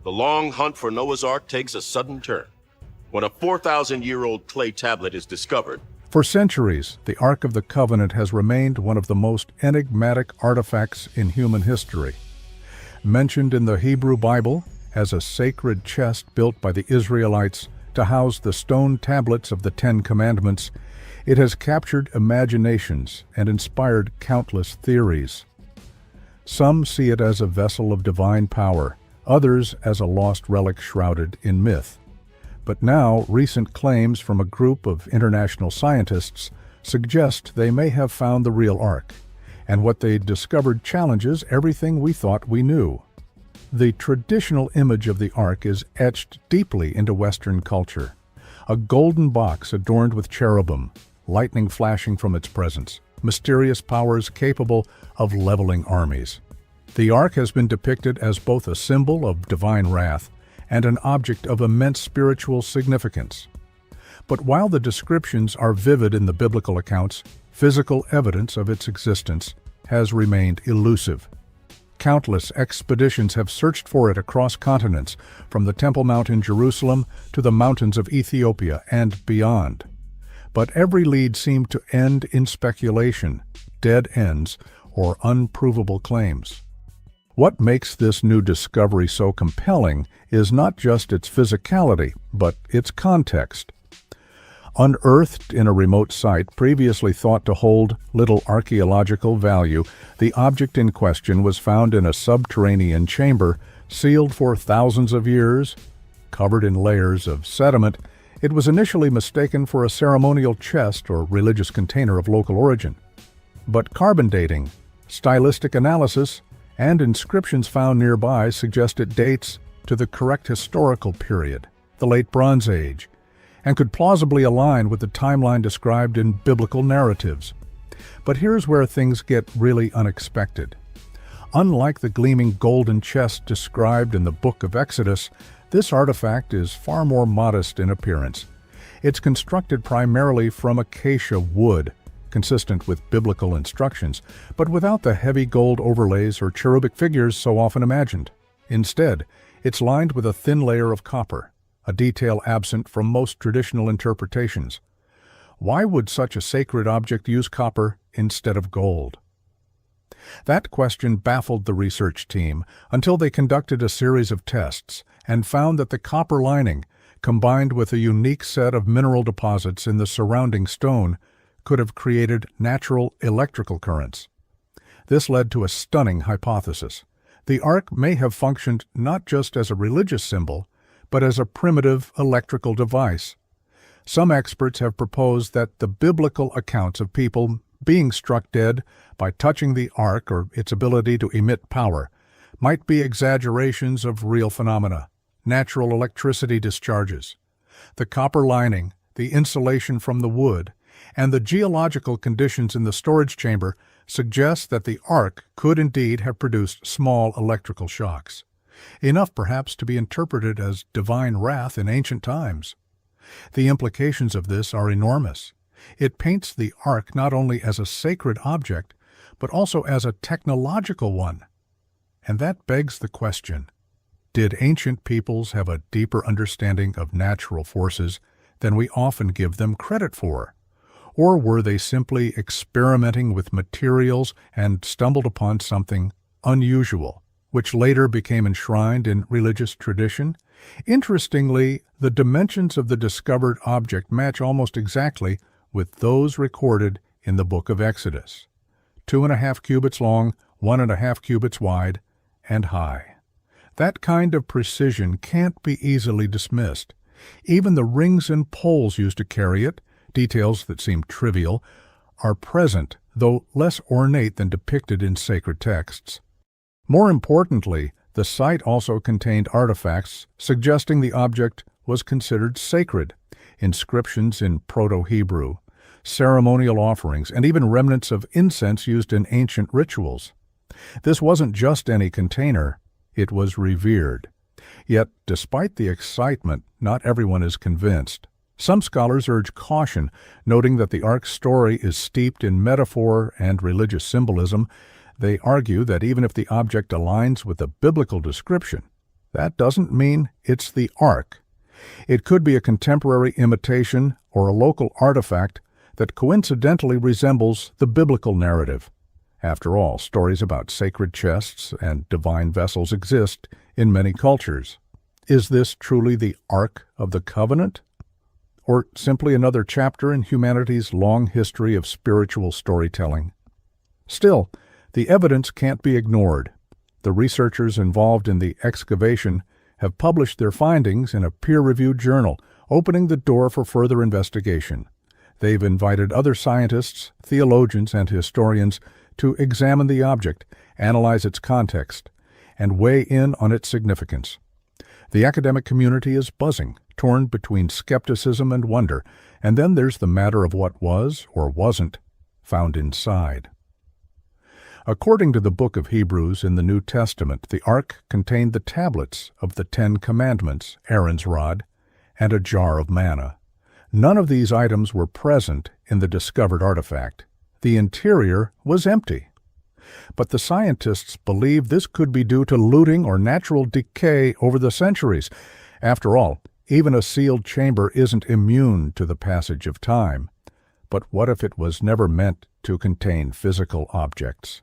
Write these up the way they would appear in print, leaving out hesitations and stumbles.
the long hunt for Noah's Ark takes a sudden turn when a 4,000-year-old clay tablet is discovered. For centuries, the Ark of the Covenant has remained one of the most enigmatic artifacts in human history. Mentioned in the Hebrew Bible as a sacred chest built by the Israelites to house the stone tablets of the Ten Commandments, it has captured imaginations and inspired countless theories. Some see it as a vessel of divine power, others as a lost relic shrouded in myth. But now, recent claims from a group of international scientists suggest they may have found the real Ark, and what they discovered challenges everything we thought we knew. The traditional image of the Ark is etched deeply into Western culture. A golden box adorned with cherubim, lightning flashing from its presence, mysterious powers capable of leveling armies. The Ark has been depicted as both a symbol of divine wrath and an object of immense spiritual significance. But while the descriptions are vivid in the biblical accounts, physical evidence of its existence has remained elusive. Countless expeditions have searched for it across continents, from the Temple Mount in Jerusalem to the mountains of Ethiopia and beyond. But every lead seemed to end in speculation, dead ends, or unprovable claims. What makes this new discovery so compelling is not just its physicality, but its context. Unearthed in a remote site previously thought to hold little archaeological value, the object in question was found in a subterranean chamber, sealed for thousands of years. Covered in layers of sediment, it was initially mistaken for a ceremonial chest or religious container of local origin. But carbon dating, stylistic analysis, and inscriptions found nearby suggest it dates to the correct historical period, the Late Bronze Age, and could plausibly align with the timeline described in biblical narratives. But here's where things get really unexpected. Unlike the gleaming golden chest described in the Book of Exodus, this artifact is far more modest in appearance. It's constructed primarily from acacia wood, consistent with biblical instructions, but without the heavy gold overlays or cherubic figures so often imagined. Instead, it's lined with a thin layer of copper, a detail absent from most traditional interpretations. Why would such a sacred object use copper instead of gold? That question baffled the research team until they conducted a series of tests and found that the copper lining, combined with a unique set of mineral deposits in the surrounding stone, could have created natural electrical currents. This led to a stunning hypothesis. The Ark may have functioned not just as a religious symbol, but as a primitive electrical device. Some experts have proposed that the biblical accounts of people being struck dead by touching the Ark or its ability to emit power might be exaggerations of real phenomena, natural electricity discharges. The copper lining, the insulation from the wood, and the geological conditions in the storage chamber suggest that the Ark could indeed have produced small electrical shocks, enough perhaps to be interpreted as divine wrath in ancient times. The implications of this are enormous. It paints the Ark not only as a sacred object, but also as a technological one. And that begs the question, did ancient peoples have a deeper understanding of natural forces than we often give them credit for? Or were they simply experimenting with materials and stumbled upon something unusual, which later became enshrined in religious tradition? Interestingly, the dimensions of the discovered object match almost exactly with those recorded in the Book of Exodus. 2.5 cubits long, 1.5 cubits wide, and high. That kind of precision can't be easily dismissed. Even the rings and poles used to carry it, details that seem trivial, are present, though less ornate than depicted in sacred texts. More importantly, the site also contained artifacts suggesting the object was considered sacred, inscriptions in Proto-Hebrew, ceremonial offerings, and even remnants of incense used in ancient rituals. This wasn't just any container, it was revered. Yet, despite the excitement, not everyone is convinced. Some scholars urge caution, noting that the Ark's story is steeped in metaphor and religious symbolism. They argue that even if the object aligns with the biblical description, That doesn't mean it's the Ark. It could be a contemporary imitation or a local artifact that coincidentally resembles the biblical narrative. After all, stories about sacred chests and divine vessels exist in many cultures. Is this truly the Ark of the Covenant? Or simply another chapter in humanity's long history of spiritual storytelling? Still, the evidence can't be ignored. The researchers involved in the excavation have published their findings in a peer-reviewed journal, opening the door for further investigation. They've invited other scientists, theologians, and historians to examine the object, analyze its context, and weigh in on its significance. The academic community is buzzing, torn between skepticism and wonder, and then there's the matter of what was, or wasn't, found inside. According to the book of Hebrews in the New Testament, the ark contained the tablets of the 10 Commandments, Aaron's rod, and a jar of manna. None of these items were present in the discovered artifact. The interior was empty. But the scientists believe this could be due to looting or natural decay over the centuries. After all, even a sealed chamber isn't immune to the passage of time. But what if it was never meant to contain physical objects?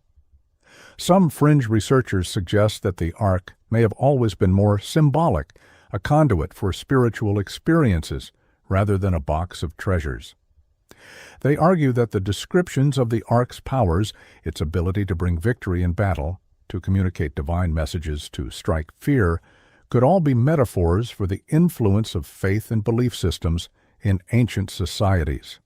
Some fringe researchers suggest that the ark may have always been more symbolic, a conduit for spiritual experiences, rather than a box of treasures. They argue that the descriptions of the ark's powers, its ability to bring victory in battle, to communicate divine messages, to strike fear, could all be metaphors for the influence of faith and belief systems in ancient societies.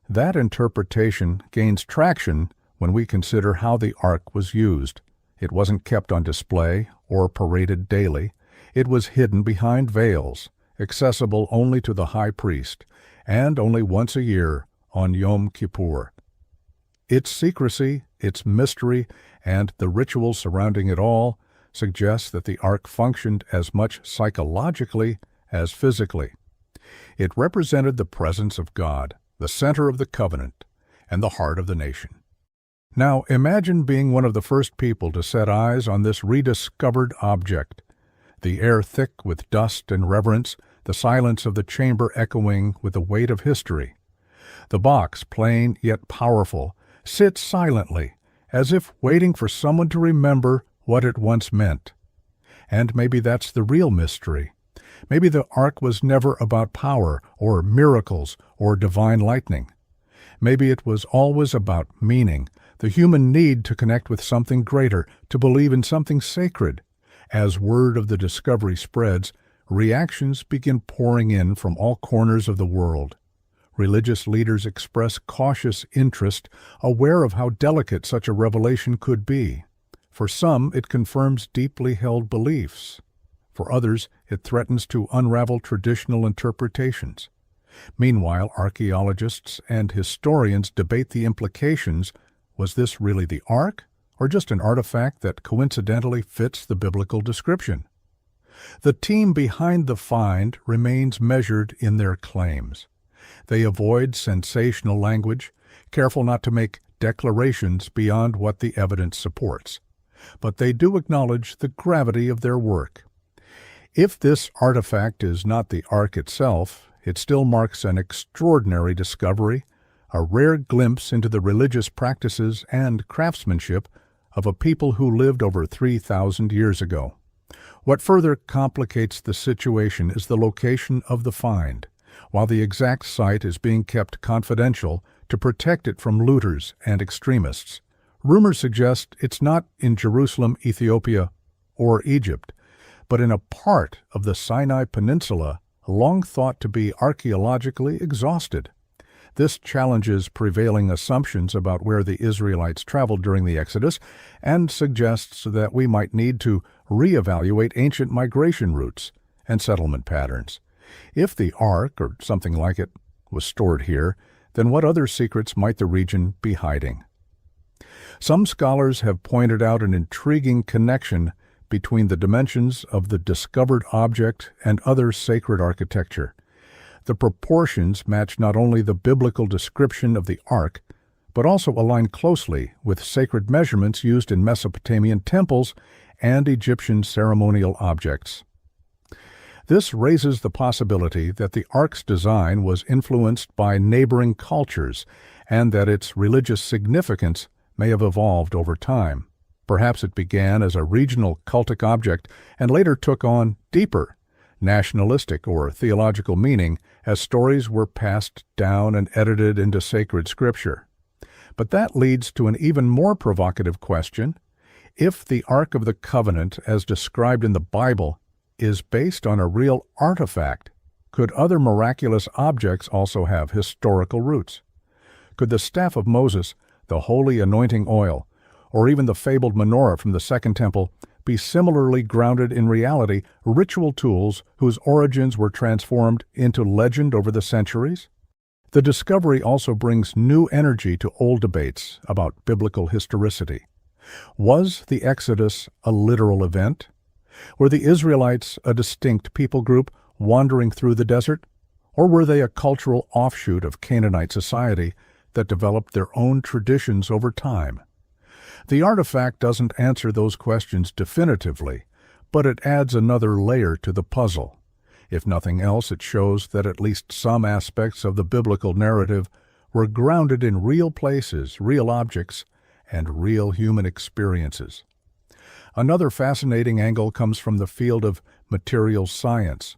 That interpretation gains traction when we consider how the ark was used. It wasn't kept on display or paraded daily. It was hidden behind veils, accessible only to the high priest, and only once a year on Yom Kippur. Its secrecy, its mystery, and the rituals surrounding it all suggest that the ark functioned as much psychologically as physically. It represented the presence of God, the center of the covenant, and the heart of the nation. Now imagine being one of the first people to set eyes on this rediscovered object, the air thick with dust and reverence, the silence of the chamber echoing with the weight of history. The box, plain yet powerful, sits silently, as if waiting for someone to remember what it once meant. And maybe that's the real mystery. Maybe the ark was never about power or miracles or divine lightning. Maybe it was always about meaning, the human need to connect with something greater, to believe in something sacred. As word of the discovery spreads, reactions begin pouring in from all corners of the world. Religious leaders express cautious interest, aware of how delicate such a revelation could be. For some, it confirms deeply held beliefs. For others, it threatens to unravel traditional interpretations. Meanwhile, archaeologists and historians debate the implications. Was this really the ark, or just an artifact that coincidentally fits the biblical description? The team behind the find remains measured in their claims. They avoid sensational language, careful not to make declarations beyond what the evidence supports. But they do acknowledge the gravity of their work. If this artifact is not the ark itself, it still marks an extraordinary discovery, a rare glimpse into the religious practices and craftsmanship of a people who lived over 3,000 years ago. What further complicates the situation is the location of the find. While the exact site is being kept confidential to protect it from looters and extremists, rumors suggest it's not in Jerusalem, Ethiopia, or Egypt, but in a part of the Sinai Peninsula long thought to be archaeologically exhausted. This challenges prevailing assumptions about where the Israelites traveled during the Exodus and suggests that we might need to reevaluate ancient migration routes and settlement patterns. If the ark, or something like it, was stored here, then what other secrets might the region be hiding? Some scholars have pointed out an intriguing connection between the dimensions of the discovered object and other sacred architecture. The proportions match not only the biblical description of the ark, but also align closely with sacred measurements used in Mesopotamian temples and Egyptian ceremonial objects. This raises the possibility that the ark's design was influenced by neighboring cultures and that its religious significance may have evolved over time. Perhaps it began as a regional cultic object and later took on deeper, nationalistic or theological meaning as stories were passed down and edited into sacred scripture. But that leads to an even more provocative question. If the Ark of the Covenant, as described in the Bible, is based on a real artifact, could other miraculous objects also have historical roots? Could the staff of Moses, the holy anointing oil, or even the fabled menorah from the Second Temple be similarly grounded in reality, ritual tools whose origins were transformed into legend over the centuries? The discovery also brings new energy to old debates about biblical historicity. Was the Exodus a literal event? Were the Israelites a distinct people group wandering through the desert? Or were they a cultural offshoot of Canaanite society that developed their own traditions over time? The artifact doesn't answer those questions definitively, but it adds another layer to the puzzle. If nothing else, it shows that at least some aspects of the biblical narrative were grounded in real places, real objects, and real human experiences. Another fascinating angle comes from the field of materials science.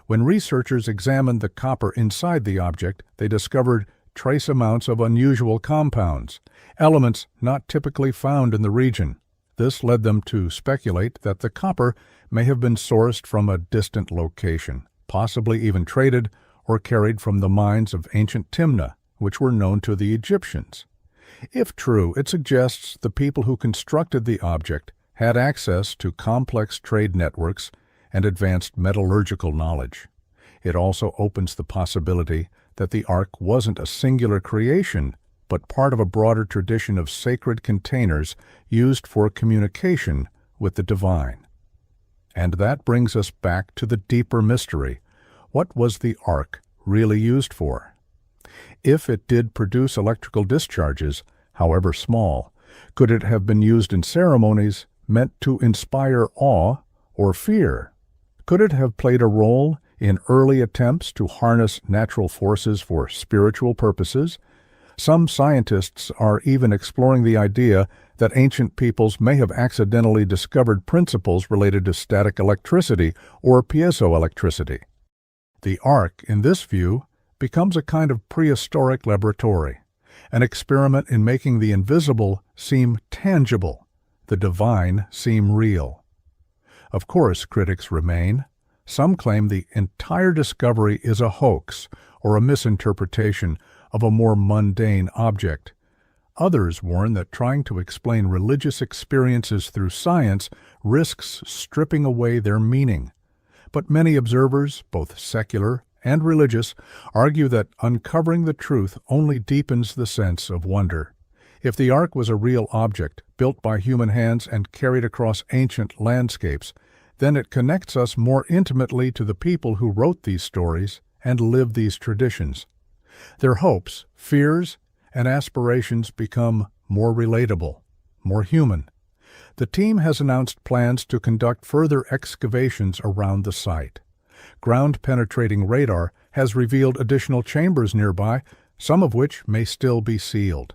When researchers examined the copper inside the object, they discovered trace amounts of unusual compounds, elements not typically found in the region. This led them to speculate that the copper may have been sourced from a distant location, possibly even traded or carried from the mines of ancient Timnah, which were known to the Egyptians. If true, it suggests the people who constructed the object had access to complex trade networks and advanced metallurgical knowledge. It also opens the possibility that the Ark wasn't a singular creation, but part of a broader tradition of sacred containers used for communication with the divine. And that brings us back to the deeper mystery. What was the Ark really used for? If it did produce electrical discharges, however small, could it have been used in ceremonies meant to inspire awe or fear? Could it have played a role in early attempts to harness natural forces for spiritual purposes? Some scientists are even exploring the idea that ancient peoples may have accidentally discovered principles related to static electricity or piezoelectricity. The Ark, in this view, becomes a kind of prehistoric laboratory, an experiment in making the invisible seem tangible, the divine seem real. Of course, critics remain. Some claim the entire discovery is a hoax or a misinterpretation of a more mundane object. Others warn that trying to explain religious experiences through science risks stripping away their meaning. But many observers, both secular and religious, argue that uncovering the truth only deepens the sense of wonder. If the Ark was a real object, built by human hands and carried across ancient landscapes, then it connects us more intimately to the people who wrote these stories and lived these traditions. Their hopes, fears, and aspirations become more relatable, more human. The team has announced plans to conduct further excavations around the site. Ground-penetrating radar has revealed additional chambers nearby, some of which may still be sealed.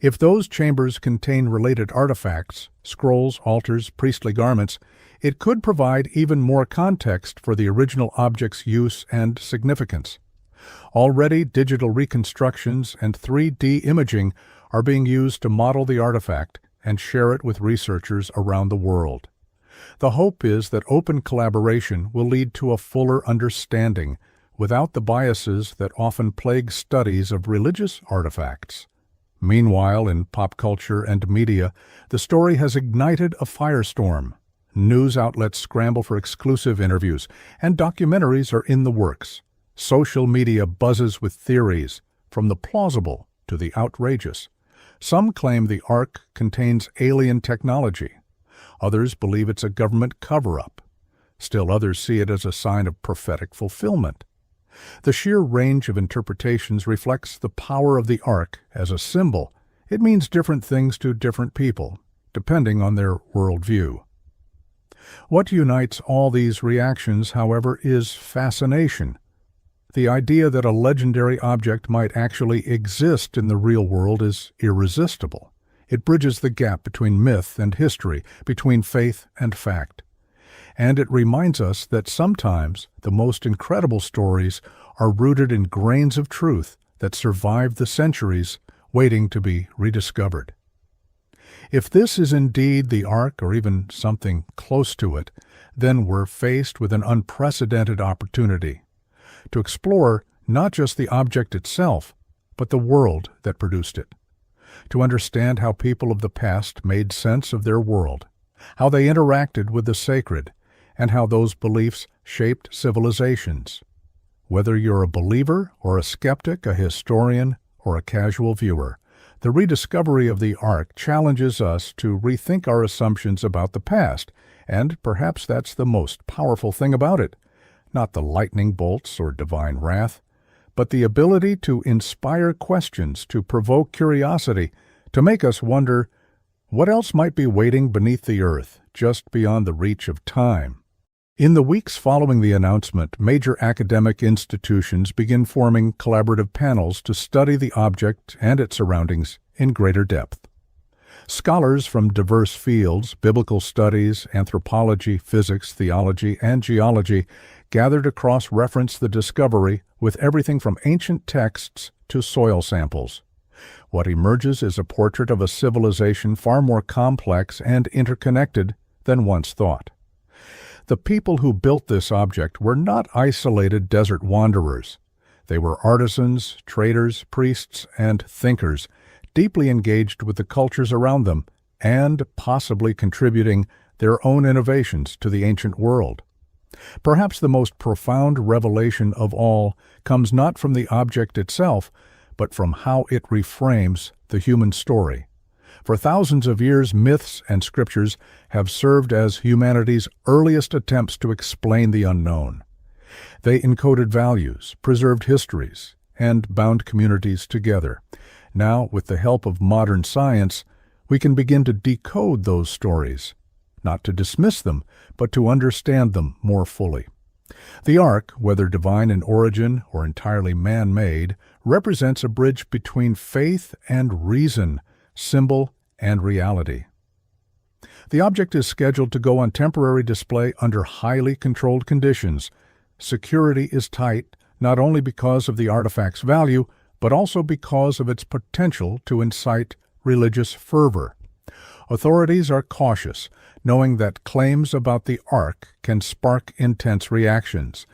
If those chambers contain related artifacts, scrolls, altars, priestly garments, it could provide even more context for the original object's use and significance. Already, digital reconstructions and 3D imaging are being used to model the artifact and share it with researchers around the world. The hope is that open collaboration will lead to a fuller understanding without the biases that often plague studies of religious artifacts. Meanwhile, in pop culture and media, the story has ignited a firestorm. News outlets scramble for exclusive interviews, and documentaries are in the works. Social media buzzes with theories, from the plausible to the outrageous. Some claim the Ark contains alien technology. Others believe it's a government cover-up. Still others see it as a sign of prophetic fulfillment. The sheer range of interpretations reflects the power of the Ark as a symbol. It means different things to different people, depending on their worldview. What unites all these reactions, however, is fascination. The idea that a legendary object might actually exist in the real world is irresistible. It bridges the gap between myth and history, between faith and fact. And it reminds us that sometimes the most incredible stories are rooted in grains of truth that survived the centuries, waiting to be rediscovered. If this is indeed the Ark, or even something close to it, then we're faced with an unprecedented opportunity to explore not just the object itself, but the world that produced it, to understand how people of the past made sense of their world, how they interacted with the sacred, and how those beliefs shaped civilizations. Whether you're a believer or a skeptic, a historian or a casual viewer, the rediscovery of the Ark challenges us to rethink our assumptions about the past, and perhaps that's the most powerful thing about it. Not the lightning bolts or divine wrath, but the ability to inspire questions, to provoke curiosity, to make us wonder what else might be waiting beneath the earth, just beyond the reach of time. In the weeks following the announcement, major academic institutions begin forming collaborative panels to study the object and its surroundings in greater depth. Scholars from diverse fields, biblical studies, anthropology, physics, theology, and geology, gathered to cross-reference the discovery with everything from ancient texts to soil samples. What emerges is a portrait of a civilization far more complex and interconnected than once thought. The people who built this object were not isolated desert wanderers. They were artisans, traders, priests, and thinkers, deeply engaged with the cultures around them and possibly contributing their own innovations to the ancient world. Perhaps the most profound revelation of all comes not from the object itself, but from how it reframes the human story. For thousands of years, myths and scriptures have served as humanity's earliest attempts to explain the unknown. They encoded values, preserved histories, and bound communities together. Now, with the help of modern science, we can begin to decode those stories, not to dismiss them, but to understand them more fully. The Ark, whether divine in origin or entirely man-made, represents a bridge between faith and reason, symbol and reality. The object is scheduled to go on temporary display under highly controlled conditions. Security is tight, not only because of the artifact's value, but also because of its potential to incite religious fervor. Authorities are cautious, knowing that claims about the Ark can spark intense reactions.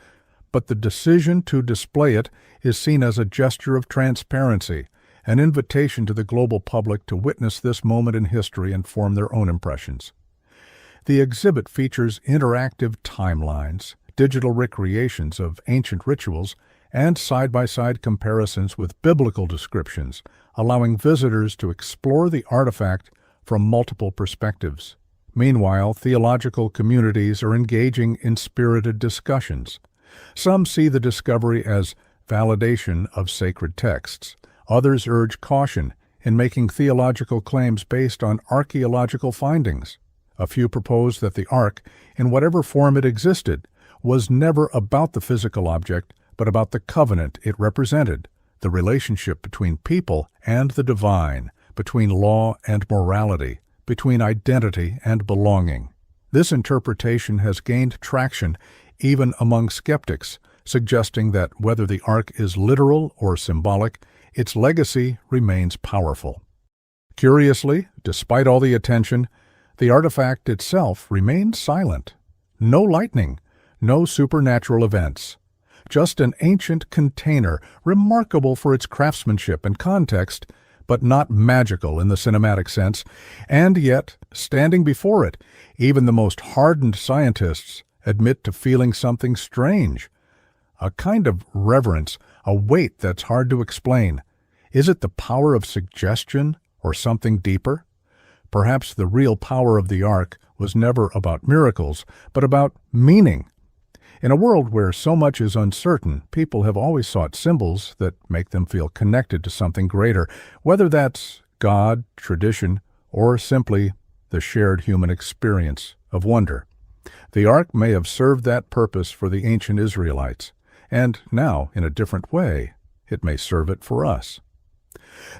But the decision to display it is seen as a gesture of transparency, an invitation to the global public to witness this moment in history and form their own impressions. The exhibit features interactive timelines, digital recreations of ancient rituals, and side-by-side comparisons with biblical descriptions, allowing visitors to explore the artifact from multiple perspectives. Meanwhile, theological communities are engaging in spirited discussions. Some see the discovery as validation of sacred texts. Others urge caution in making theological claims based on archaeological findings. A few propose that the Ark, in whatever form it existed, was never about the physical object, but about the covenant it represented, the relationship between people and the divine, between law and morality, between identity and belonging. This interpretation has gained traction even among skeptics, suggesting that whether the Ark is literal or symbolic, its legacy remains powerful. Curiously, despite all the attention, the artifact itself remains silent. No lightning, no supernatural events. Just an ancient container, remarkable for its craftsmanship and context, but not magical in the cinematic sense, and yet, standing before it, even the most hardened scientists admit to feeling something strange. A kind of reverence, a weight that's hard to explain. Is it the power of suggestion or something deeper? Perhaps the real power of the Ark was never about miracles, but about meaning. In a world where so much is uncertain, people have always sought symbols that make them feel connected to something greater, whether that's God, tradition, or simply the shared human experience of wonder. The ark may have served that purpose for the ancient Israelites, and now, in a different way, it may serve it for us.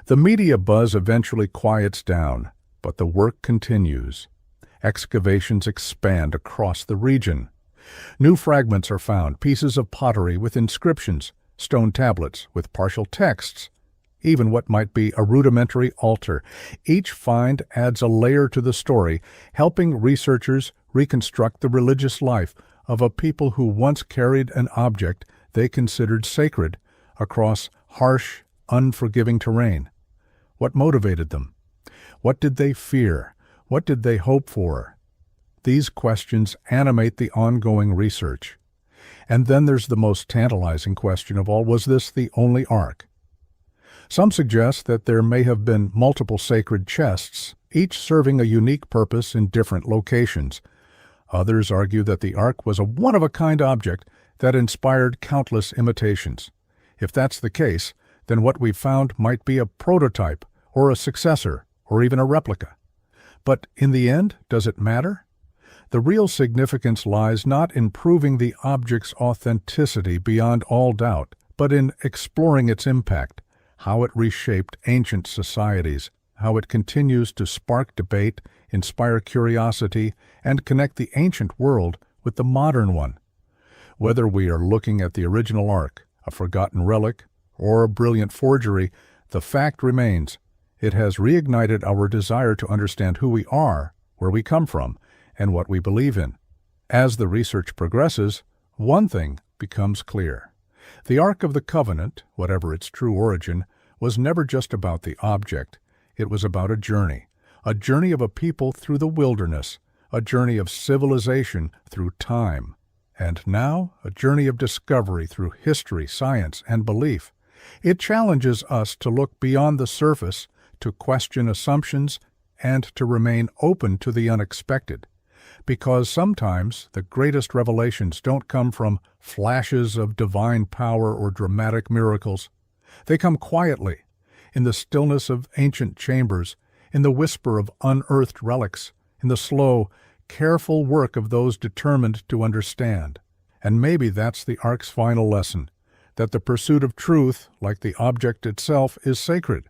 The media buzz eventually quiets down, but the work continues. Excavations expand across the region. New fragments are found, pieces of pottery with inscriptions, stone tablets with partial texts, even what might be a rudimentary altar. Each find adds a layer to the story, helping researchers reconstruct the religious life of a people who once carried an object they considered sacred across harsh, unforgiving terrain. What motivated them? What did they fear? What did they hope for? These questions animate the ongoing research. And then there's the most tantalizing question of all: was this the only ark? Some suggest that there may have been multiple sacred chests, each serving a unique purpose in different locations. Others argue that the ark was a one-of-a-kind object that inspired countless imitations. If that's the case, then what we found might be a prototype, or a successor, or even a replica. But in the end, does it matter? The real significance lies not in proving the object's authenticity beyond all doubt, but in exploring its impact, how it reshaped ancient societies, how it continues to spark debate, inspire curiosity, and connect the ancient world with the modern one. Whether we are looking at the original ark, a forgotten relic, or a brilliant forgery, the fact remains: it has reignited our desire to understand who we are, where we come from, and what we believe in. As the research progresses, one thing becomes clear. The Ark of the Covenant, whatever its true origin, was never just about the object. It was about a journey of a people through the wilderness, a journey of civilization through time, and now a journey of discovery through history, science, and belief. It challenges us to look beyond the surface, to question assumptions, and to remain open to the unexpected. Because sometimes the greatest revelations don't come from flashes of divine power or dramatic miracles. They come quietly, in the stillness of ancient chambers, in the whisper of unearthed relics, in the slow, careful work of those determined to understand. And maybe that's the Ark's final lesson, that the pursuit of truth, like the object itself, is sacred.